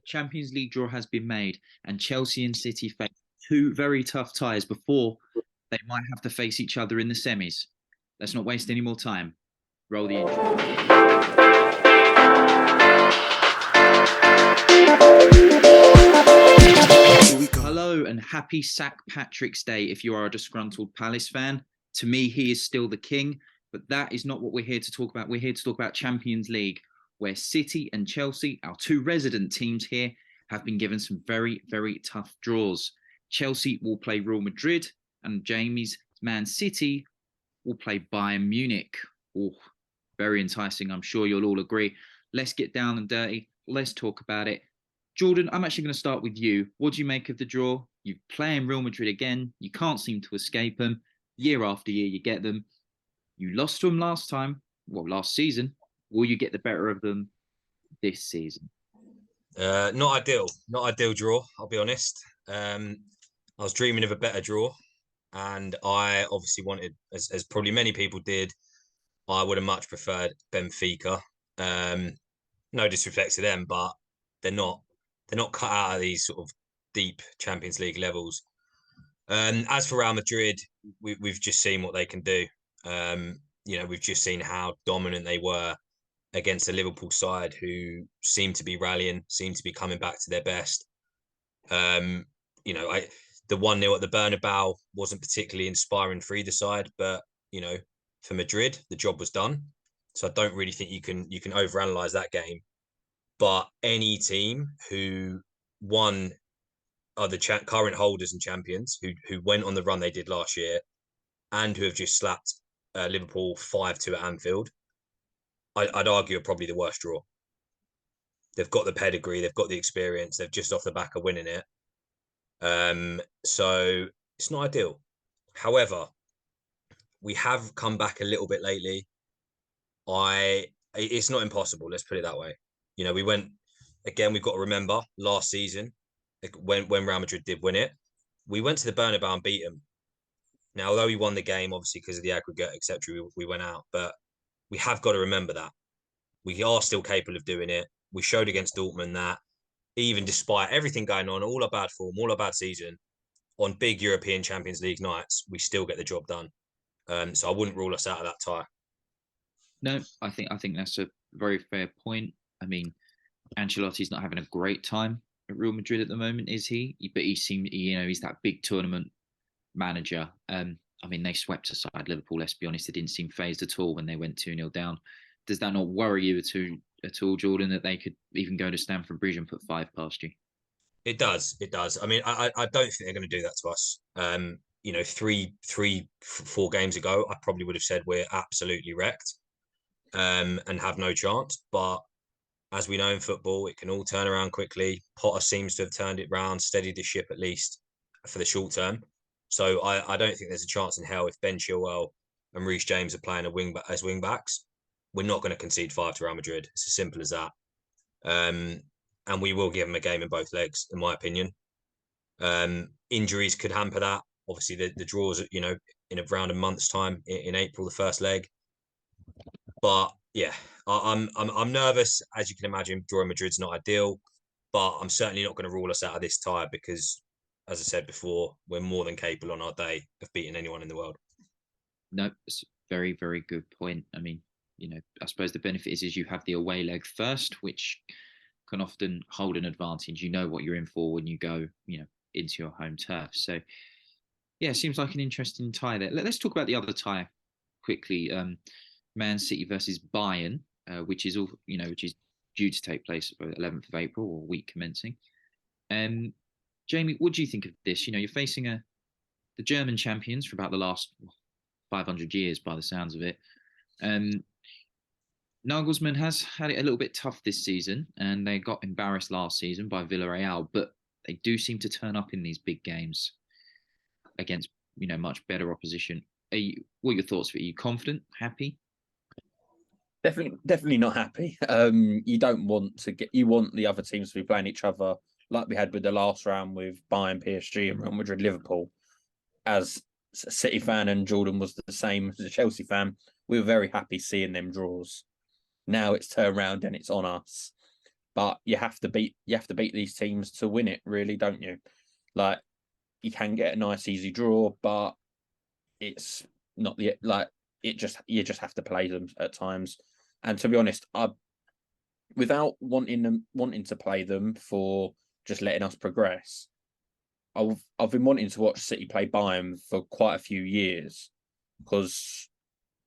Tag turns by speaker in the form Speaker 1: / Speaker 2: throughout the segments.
Speaker 1: Champions League draw has been made, and Chelsea and City face two very tough ties before they might have to face each other in the semis. Let's not waste any more time. Roll the intro. Hello and happy St. Patrick's Day if you are a disgruntled Palace fan. To me, he is still the king, but that is not what we're here to talk about. We're here to talk about Champions League, where City and Chelsea, our two resident teams here, have been given some very, very tough draws. Chelsea will play Real Madrid, and Jamie's Man City will play Bayern Munich. Oh, very enticing. I'm sure you'll all agree. Let's get down and dirty. Let's talk about it. Jordan, I'm actually going to start with you. What do you make of the draw? You play in Real Madrid again. You can't seem to escape them. Year after year, you get them. You lost to them last season. Will you get the better of them this season?
Speaker 2: Not ideal draw, I'll be honest. I was dreaming of a better draw, and I obviously wanted, as probably many people did, I would have much preferred Benfica. No disrespect to them, but they're not cut out of these sort of deep Champions League levels. As for Real Madrid, we've just seen what they can do. We've just seen how dominant they were against a Liverpool side who seem to be rallying, seem to be coming back to their best. The 1-0 at the Bernabeu wasn't particularly inspiring for either side, but for Madrid, the job was done. So I don't really think you can overanalyze that game. But any team who won are the current holders and champions who went on the run they did last year and who have just slapped Liverpool 5-2 at Anfield, I'd argue are probably the worst draw. They've got the pedigree, they've got the experience, they're just off the back of winning it. So it's not ideal. However, we have come back a little bit lately. It's not impossible, let's put it that way. We went, again, we've got to remember last season, when Real Madrid did win it, we went to the Bernabeu and beat them. Now, although we won the game, obviously, because of the aggregate, etc., we went out. But we have got to remember that. We are still capable of doing it. We showed against Dortmund that even despite everything going on, all our bad form, all our bad season, on big European Champions League nights, we still get the job done. So I wouldn't rule us out of that tie.
Speaker 1: No, I think that's a very fair point. I mean, Ancelotti's not having a great time at Real Madrid at the moment, is he? But he's that big tournament manager. They swept aside Liverpool, let's be honest. They didn't seem phased at all when they went 2-0 down. Does that not worry you at all, Jordan, that they could even go to Stamford Bridge and put 5 past you?
Speaker 2: It does. I mean, I don't think they're going to do that to us. 4 games ago, I probably would have said we're absolutely wrecked and have no chance. But as we know in football, it can all turn around quickly. Potter seems to have turned it round, steadied the ship at least for the short term. So I don't think there's a chance in hell if Ben Chilwell and Reece James are playing as wing backs. We're not going to concede 5 to Real Madrid. It's as simple as that. And we will give them a game in both legs, in my opinion. Injuries could hamper that. Obviously, the draws, in around a month's time in April, the first leg. But yeah, I'm nervous, as you can imagine. Drawing Madrid's not ideal, but I'm certainly not going to rule us out of this tie because, as I said before, we're more than capable on our day of beating anyone in the world.
Speaker 1: No, it's a very, very good point. I mean, I suppose the benefit is you have the away leg first, which can often hold an advantage. You know what you're in for when you go, into your home turf. So, yeah, it seems like an interesting tie there. Let's talk about the other tie quickly. Man City versus Bayern, which is due to take place 11th of April or week commencing. Jamie, what do you think of this? You're facing the German champions for about the last 500 years, by the sounds of it. Nagelsmann has had it a little bit tough this season, and they got embarrassed last season by Villarreal, but they do seem to turn up in these big games against much better opposition. What are your thoughts? Are you confident, happy?
Speaker 3: Definitely not happy. You don't want to you want the other teams to be playing each other like we had with the last round with Bayern, PSG, and Real Madrid, Liverpool. As a City fan, and Jordan was the same as a Chelsea fan, we were very happy seeing them draws. Now it's turned around and it's on us. but you have to beat these teams to win it, really, don't you? Like, you can get a nice easy draw, but it's not the like it just you just have to play them at times. And to be honest, without wanting to play them for just letting us progress, I've been wanting to watch City play Bayern for quite a few years because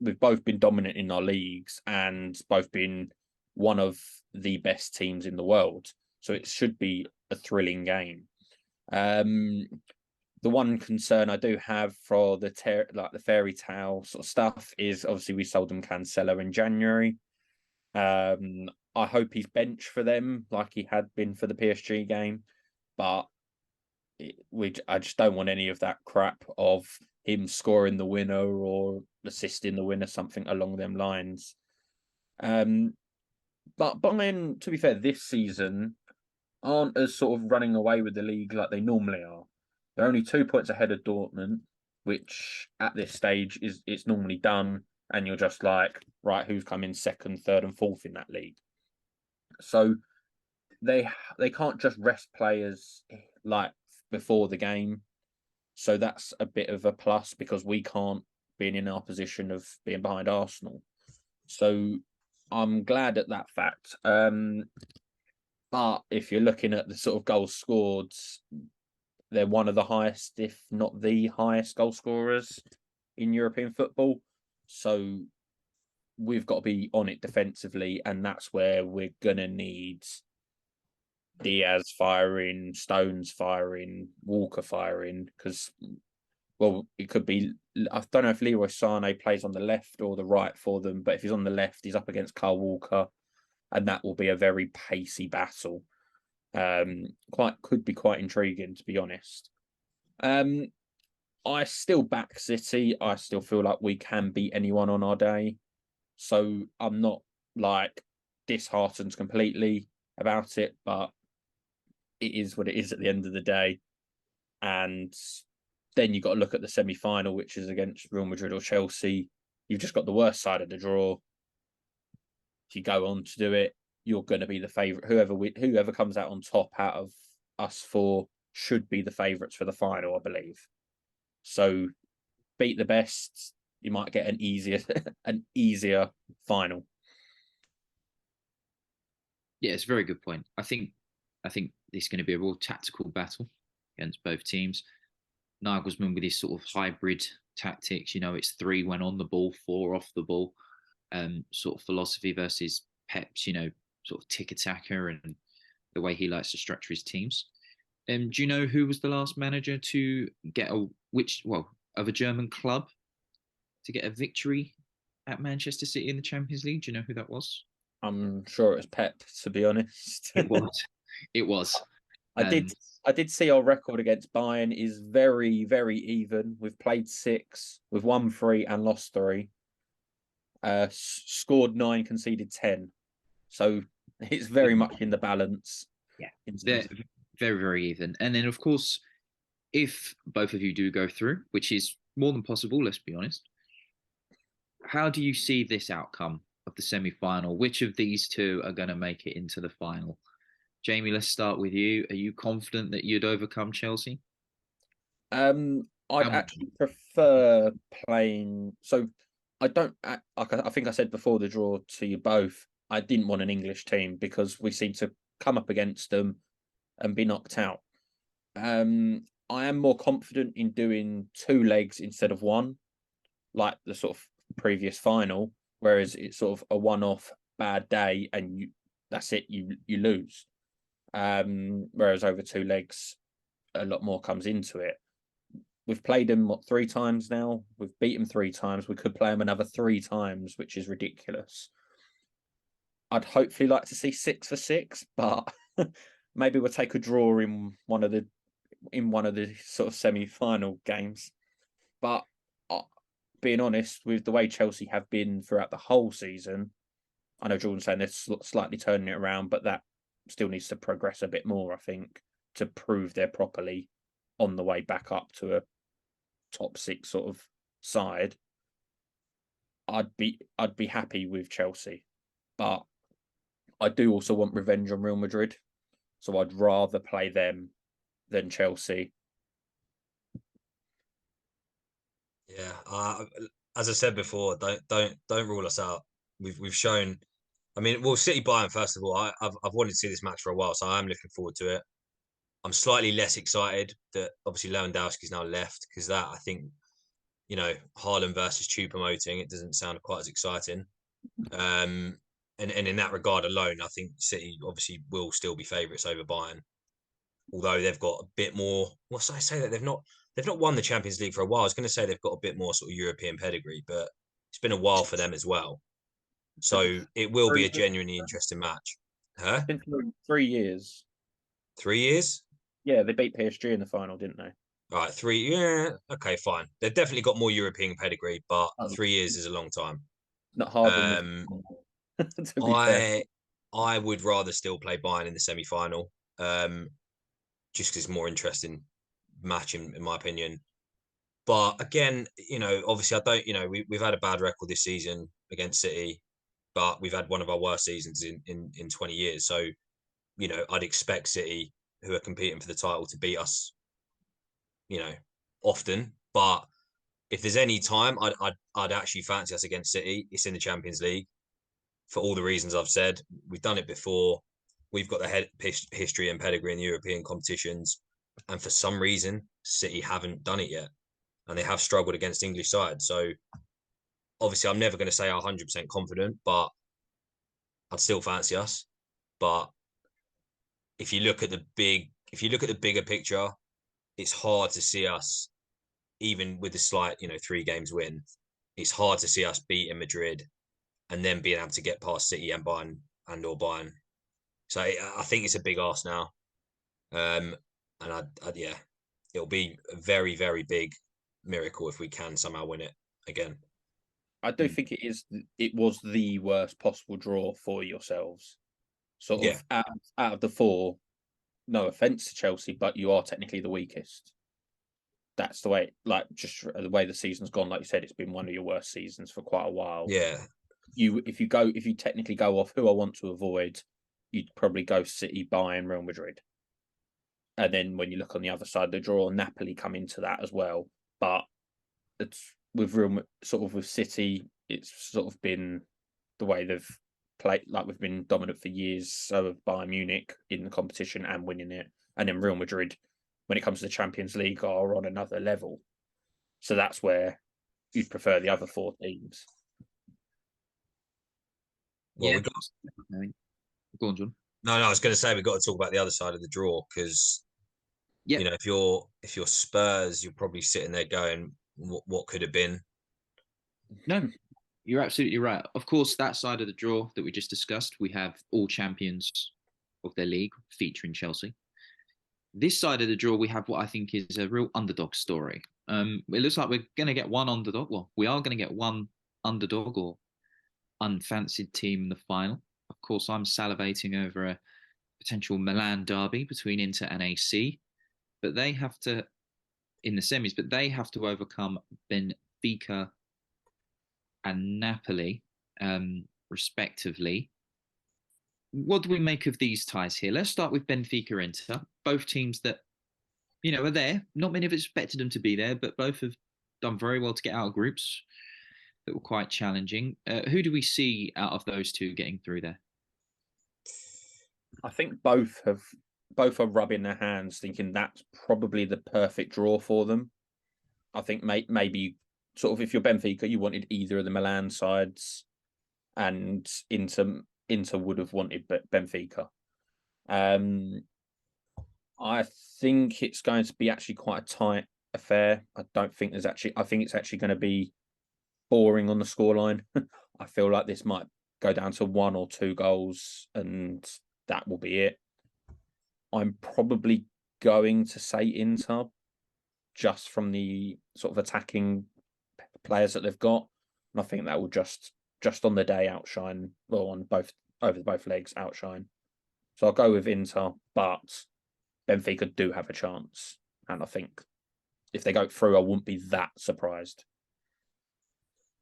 Speaker 3: we've both been dominant in our leagues and both been one of the best teams in the world. So it should be a thrilling game. The one concern I do have for the fairy tale sort of stuff is obviously we sold them Cancelo in January. I hope he's bench for them like he had been for the PSG game, but I just don't want any of that crap of him scoring the winner or assisting the winner, something along them lines. But Bayern, to be fair, this season aren't as sort of running away with the league like they normally are. They're only 2 points ahead of Dortmund, which at this stage it's normally done, and you're just like, right, who's coming second, third, and fourth in that league? So they can't just rest players like before the game. So that's a bit of a plus because we can't be in our position of being behind Arsenal. So I'm glad at that fact. But if you're looking at the sort of goals scored, they're one of the highest, if not the highest, goal scorers in European football. So we've got to be on it defensively, and that's where we're gonna need Diaz firing, Stones firing, Walker firing, because it could be. I don't know if Leroy Sané plays on the left or the right for them, but if he's on the left, he's up against Kyle Walker, and that will be a very pacey battle. Could be quite intriguing, to be honest. I still back City. I still feel like we can beat anyone on our day, so I'm not like disheartened completely about it, but it is what it is at the end of the day. And then you've got to look at the semi-final, which is against Real Madrid or Chelsea. You've just got the worst side of the draw. If you go on to do it, you're going to be the favourite. Whoever comes out on top out of us four should be the favourites for the final, I believe. So beat the best, you might get an easier final.
Speaker 1: Yeah, it's a very good point. I think it's going to be a real tactical battle against both teams. Nagelsmann with his sort of hybrid tactics, it's 3 when on the ball, 4 off the ball, sort of philosophy versus Pep's, sort of tick-attacker and the way he likes to structure his teams. Do you know who was the last manager to get of a German club to get a victory at Manchester City in the Champions League? Do you know who that was?
Speaker 3: I'm sure it was Pep, to be honest.
Speaker 1: It was. It was.
Speaker 3: I did see our record against Bayern is very, very even. We've played 6, we've won 3 and lost 3. Scored 9, conceded 10. So it's very much in the balance.
Speaker 1: Yeah, they're very, very even. And then, of course, if both of you do go through, which is more than possible, let's be honest, how do you see this outcome of the semi-final? Which of these two are going to make it into the final? Jamie, let's start with you. Are you confident that you'd overcome Chelsea?
Speaker 3: I'd actually prefer playing. So I don't. I think I said before the draw to you both, I didn't want an English team because we seem to come up against them and be knocked out. I am more confident in doing 2 legs instead of 1, like the sort of previous final, whereas it's sort of a one-off bad day and that's it, you lose. Whereas over 2 legs, a lot more comes into it. We've played them 3 times now. We've beat them 3 times. We could play them another 3 times, which is ridiculous. I'd hopefully like to see 6 for 6, but maybe we'll take a draw in one of the sort of semi-final games. But being honest, with the way Chelsea have been throughout the whole season, I know Jordan's saying they're slightly turning it around, but that still needs to progress a bit more, I think, to prove they're properly on the way back up to a top 6 sort of side. I'd be happy with Chelsea, but I do also want revenge on Real Madrid, so I'd rather play them than Chelsea.
Speaker 2: Yeah, as I said before, don't rule us out. We've shown. I mean, well, City Bayern first of all. I've wanted to see this match for a while, so I am looking forward to it. I'm slightly less excited that obviously Lewandowski's now left because that I think Haaland versus Choupo-Moting, it doesn't sound quite as exciting. And in that regard alone, I think City obviously will still be favourites over Bayern, although they've got a bit more. Well, I say that they've not won the Champions League for a while. I was going to say they've got a bit more sort of European pedigree, but it's been a while for them as well. So it will be a genuinely interesting match. Huh?
Speaker 3: It's been 3 years.
Speaker 2: 3 years?
Speaker 3: Yeah, they beat PSG in the final, didn't they?
Speaker 2: All right, 3. Yeah, okay, fine. They've definitely got more European pedigree, but 3 years is a long time.
Speaker 3: Not Haaland. To be fair,
Speaker 2: I would rather still play Bayern in the semi-final, just because it's a more interesting match in my opinion. But again, obviously I don't. We've had a bad record this season against City, but we've had one of our worst seasons in 20 years. So, I'd expect City, who are competing for the title, to beat us, often. But if there's any time I'd actually fancy us against City, it's in the Champions League. For all the reasons I've said, we've done it before. We've got the history and pedigree in the European competitions, and for some reason, City haven't done it yet, and they have struggled against English sides. So obviously, I'm never going to say I'm 100% confident, but I'd still fancy us. But if you look at the bigger picture, it's hard to see us, even with a slight 3 games win. It's hard to see us beating Madrid and then being able to get past City and Bayern or Bayern. So I think it's a big ask now. And yeah, it'll be a very, very big miracle if we can somehow win it again.
Speaker 3: I do think it was the worst possible draw for yourselves. Sort of out of the 4, no offense to Chelsea, but you are technically the weakest. That's the way, just the way the season's gone. Like you said, it's been one of your worst seasons for quite a while.
Speaker 2: Yeah.
Speaker 3: If you technically go off who I want to avoid, you'd probably go City, Bayern, Real Madrid. And then when you look on the other side of the draw, Napoli come into that as well. But it's with City, it's sort of been the way they've played. Like we've been dominant for years. So have Bayern Munich in the competition and winning it. And then Real Madrid, when it comes to the Champions League, are on another level. So that's where you'd prefer the other 4 teams.
Speaker 2: Well,
Speaker 1: Yeah. Go on, John.
Speaker 2: No, I was going to say we've got to talk about the other side of the draw because, if you're Spurs, you're probably sitting there going, what could have been?
Speaker 1: No, you're absolutely right. Of course, that side of the draw that we just discussed, we have all champions of their league featuring Chelsea. This side of the draw, we have what I think is a real underdog story. It looks like we're going to get one underdog. Well, we are going to get one underdog or unfancied team in the final. Of course, I'm salivating over a potential Milan derby between Inter and AC, but they have to, in the semis, but they have to overcome Benfica and Napoli, respectively. What do we make of these ties here? Let's start with Benfica Inter, both teams that, are there. Not many of us expected them to be there, but both have done very well to get out of groups that were quite challenging. Who do we see out of those two getting through there?
Speaker 3: I think both are rubbing their hands, thinking that's probably the perfect draw for them. I think maybe sort of if you're Benfica, you wanted either of the Milan sides, and Inter would have wanted Benfica. I think it's going to be actually quite a tight affair. I think it's actually going to be boring on the scoreline. I feel like this might go down to 1 or 2 goals, and that will be it. I'm probably going to say Inter, just from the sort of attacking players that they've got, and I think that will just on the day outshine, or on both legs outshine. So I'll go with Inter, but Benfica do have a chance, and I think if they go through, I wouldn't be that surprised.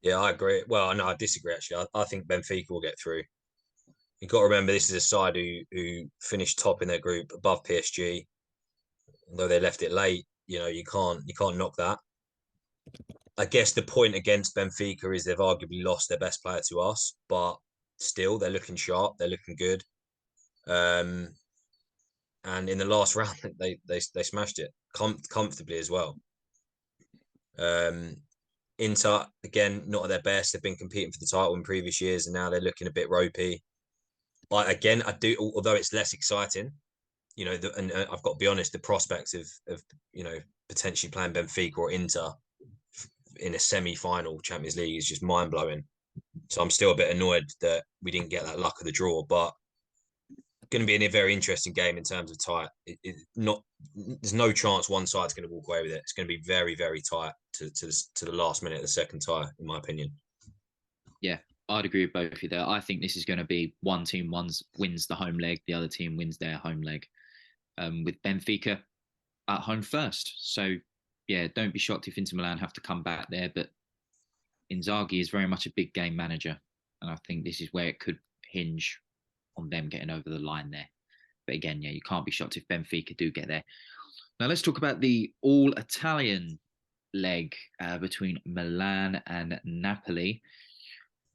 Speaker 2: Yeah, I agree. Well, no, I disagree actually. I think Benfica will get through. You've got to remember this is a side who finished top in their group above PSG, although they left it late. You can't knock that. I guess the point against Benfica is they've arguably lost their best player to us, but still they're looking sharp, they're looking good. And in the last round, they smashed it comfortably as well. Inter again, not at their best. They've been competing for the title in previous years, and now they're looking a bit ropey. I do, although it's less exciting, and I've got to be honest, the prospects of potentially playing Benfica or Inter in a semi-final Champions League is just mind blowing. So I'm still a bit annoyed that we didn't get that luck of the draw, but going to be a very interesting game in terms of tight. There's no chance one side's going to walk away with it. It's going to be very, very tight to the last minute of the second tie, in my opinion.
Speaker 1: Yeah, I'd agree with both of you there. I think this is going to be one team wins the home leg, the other team wins their home leg, with Benfica at home first. So, yeah, don't be shocked if Inter Milan have to come back there. But Inzaghi is very much a big game manager. And I think this is where it could hinge on them getting over the line there. But again, yeah, you can't be shocked if Benfica do get there. Now, let's talk about the all-Italian leg between Milan and Napoli.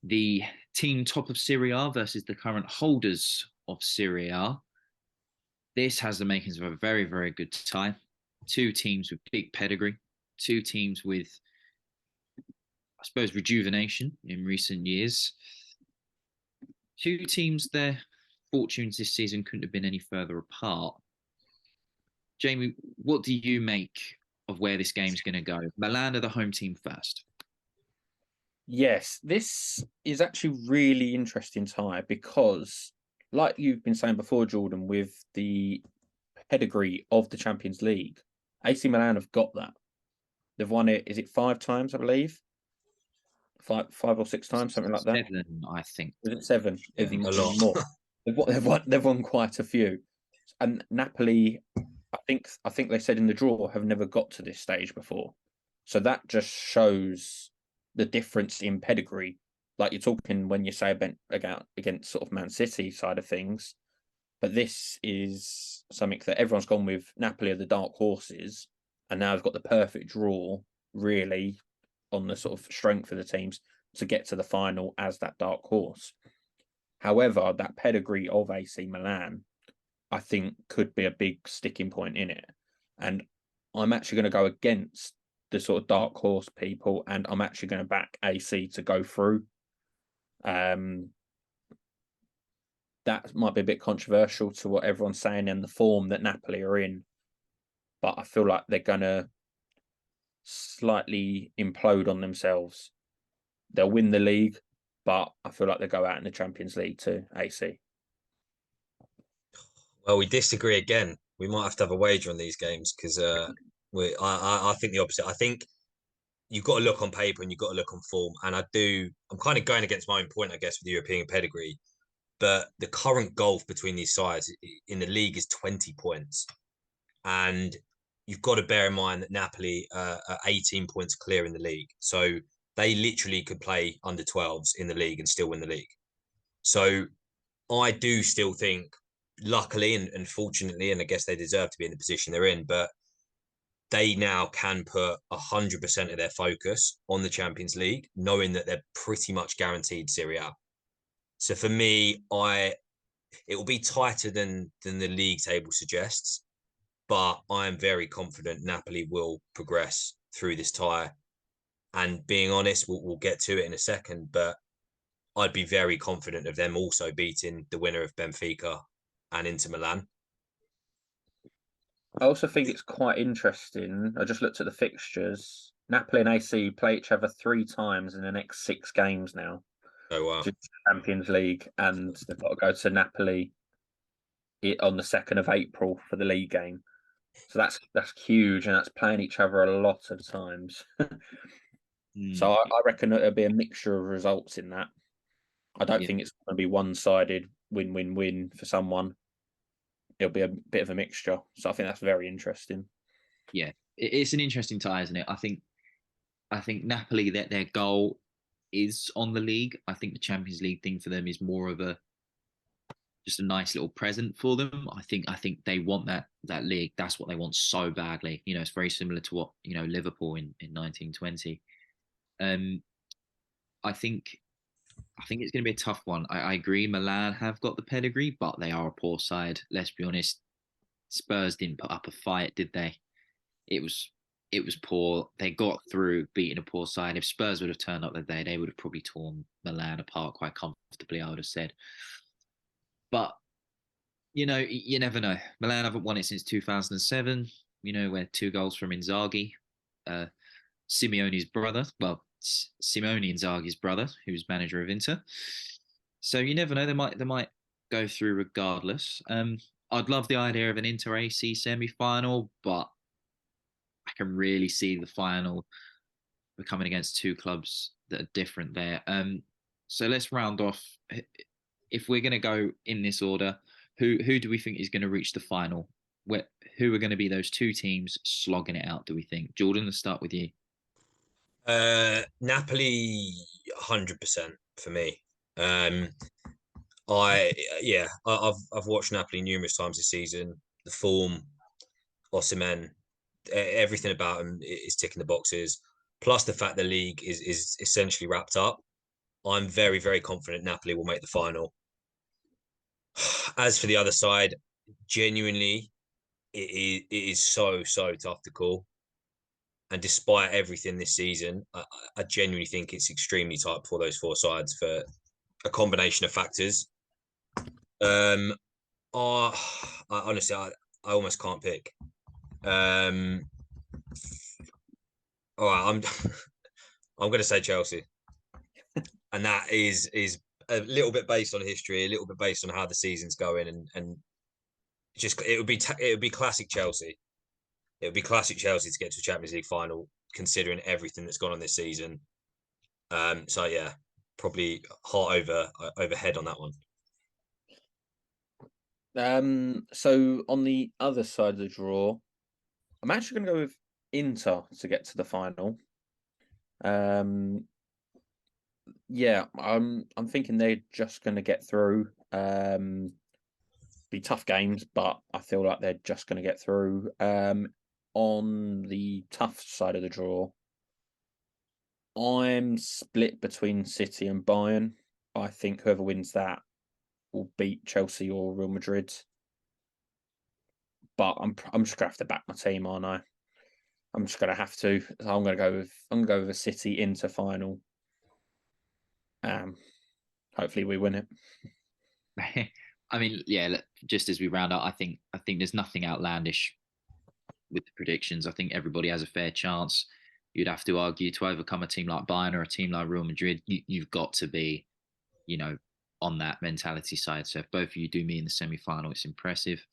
Speaker 1: The team top of Serie A versus the current holders of Serie A. This has the makings of a very, very good tie. Two teams with big pedigree. Two teams with, I suppose, rejuvenation in recent years. Two teams, their fortunes this season couldn't have been any further apart. Jamie, what do you make of where this game's going to go? Milan are the home team first.
Speaker 3: Yes, this is actually really interesting tie because, like you've been saying before, Jordan, with the pedigree of the Champions League, AC Milan have got that. They've won it, is it 5 times, I believe? Five or 6 times, something like that.
Speaker 1: 7, I think.
Speaker 3: Is it 7?
Speaker 2: Yeah,
Speaker 3: Even
Speaker 2: a lot.
Speaker 3: more. They've won quite a few. And Napoli, I think they said in the draw, have never got to this stage before. So that just shows the difference in pedigree. Like you're talking when you say against sort of Man City side of things. But this is something that everyone's gone with. Napoli are the dark horses, and now they've got the perfect draw, really, on the sort of strength of the teams to get to the final as that dark horse. However, that pedigree of AC Milan, I think, could be a big sticking point in it. And I'm actually going to go against the sort of dark horse people, and I'm actually going to back AC to go through. That might be a bit controversial to what everyone's saying in the form that Napoli are in, but I feel like they're going to slightly implode on themselves. They'll win the league, but I feel like they'll go out in the Champions League too, AC.
Speaker 2: Well, we disagree again. We might have to have a wager on these games because I think the opposite. I think you've got to look on paper and you've got to look on form. And I'm kind of going against my own point, I guess, with the European pedigree. But the current gulf between these sides in the league is 20 points. And you've got to bear in mind that Napoli are 18 points clear in the league. So they literally could play under 12s in the league and still win the league. So I do still think, luckily and fortunately, and I guess they deserve to be in the position they're in, but they now can put 100% of their focus on the Champions League, knowing that they're pretty much guaranteed Serie A. So for me, it will be tighter than the league table suggests, but I am very confident Napoli will progress through this tie. And being honest, we'll get to it in a second, but I'd be very confident of them also beating the winner of Benfica and Inter Milan.
Speaker 3: I also think it's quite interesting. I just looked at the fixtures. Napoli and AC play each other 3 times in the next 6 games now.
Speaker 2: Oh, wow.
Speaker 3: Champions League, and they've got to go to Napoli on the 2nd of April for the league game. So that's huge, and that's playing each other a lot of times. So I reckon it'll be a mixture of results in that. I don't think it's going to be one-sided win-win-win for someone. It'll be a bit of a mixture. So I think that's very interesting.
Speaker 1: Yeah, it's an interesting tie, isn't it? I think Napoli, that their goal is on the league. I think the Champions League thing for them is more of a just a nice little present for them. I think they want that league. That's what they want so badly. It's very similar to what Liverpool in 1920. Um, I think I think it's going to be a tough one. I agree. Milan have got the pedigree, but they are a poor side. Let's be honest. Spurs didn't put up a fight, did they? It was it was poor. They got through beating a poor side. If Spurs would have turned up that day, they would have probably torn Milan apart quite comfortably, I would have said. But you never know. Milan haven't won it since 2007. Where 2 goals from Inzaghi, uh, Simeone's brother. Well, Simone Inzaghi's brother, who's manager of Inter. So you never know. They might go through regardless. I'd love the idea of an Inter AC semi-final, but I can really see the final becoming against two clubs that are different there. So let's round off. If we're going to go in this order, who do we think is going to reach the final? Who are going to be those two teams slogging it out? Do we think? Jordan, let's start with you.
Speaker 2: Napoli, 100% for me. Um, I've watched Napoli numerous times this season. The form, Osimhen, everything about him is ticking the boxes. Plus the fact the league is essentially wrapped up. I'm very, very confident Napoli will make the final. As for the other side, genuinely, it is so tough to call. And despite everything this season, I genuinely think it's extremely tight for those four sides for a combination of factors. Honestly, I almost can't pick. All right, I'm going to say Chelsea, and that is a little bit based on history, a little bit based on how the season's going, and just it would be classic Chelsea. It would be classic Chelsea to get to a Champions League final, considering everything that's gone on this season. So yeah, probably heart over head on that one.
Speaker 3: So on the other side of the draw, I'm actually going to go with Inter to get to the final. Yeah, I'm thinking they're just going to get through. Be tough games, but I feel like they're just going to get through. On the tough side of the draw, I'm split between City and Bayern. I think whoever wins that will beat Chelsea or Real Madrid. But I'm just gonna have to back my team, aren't I? I'm just gonna have to. So I'm gonna go with a City Inter final. Hopefully we win it.
Speaker 1: I mean, yeah. Just as we round up, I think there's nothing outlandish with the predictions. I think everybody has a fair chance. You'd have to argue to overcome a team like Bayern or a team like Real Madrid. You've got to be, on that mentality side. So if both of you do me in the semi-final, it's impressive.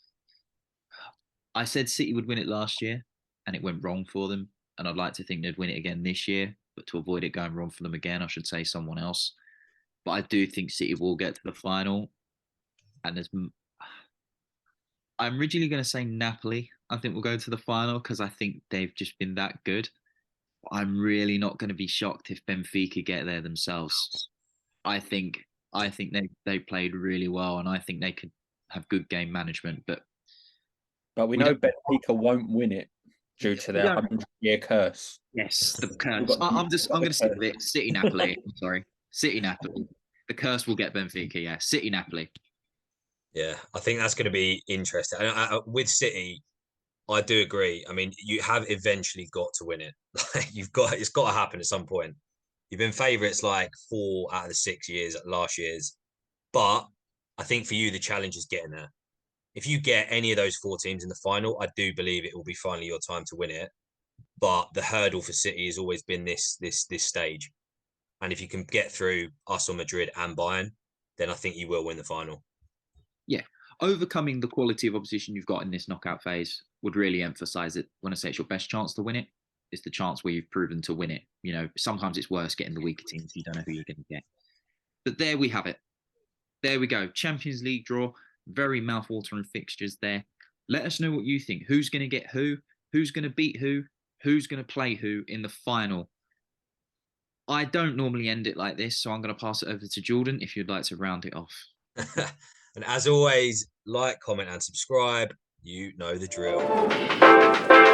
Speaker 1: I said City would win it last year, and it went wrong for them. And I'd like to think they'd win it again this year. But to avoid it going wrong for them again, I should say someone else. But I do think City will get to the final. And I'm originally going to say Napoli. I think we'll go to the final because I think they've just been that good. I'm really not going to be shocked if Benfica get there themselves. I think they played really well, and I think they could have good game management. But
Speaker 3: we know Benfica won't win it due to their 100-year curse.
Speaker 1: Yes, the curse. I'm going to stick with it. City Napoli. I'm sorry, City Napoli. The curse will get Benfica. Yeah, City Napoli.
Speaker 2: Yeah, I think that's going to be interesting. With City, I do agree. I mean, you have eventually got to win it. It's got to happen at some point. You've been favourites like 4 out of the 6 years, last year's. But I think for you, the challenge is getting there. If you get any of those 4 teams in the final, I do believe it will be finally your time to win it. But the hurdle for City has always been this stage. And if you can get through us or Madrid and Bayern, then I think you will win the final.
Speaker 1: Yeah, overcoming the quality of opposition you've got in this knockout phase would really emphasize it. When I say it's your best chance to win it, it's the chance where you've proven to win it. Sometimes it's worse getting the weaker teams. You don't know who you're going to get. But there we have it. There we go. Champions League draw. Very mouth-watering fixtures there. Let us know what you think. Who's going to get who? Who's going to beat who? Who's going to play who in the final? I don't normally end it like this, so I'm going to pass it over to Jordan if you'd like to round it off.
Speaker 2: And as always, like, comment, and subscribe. You know the drill.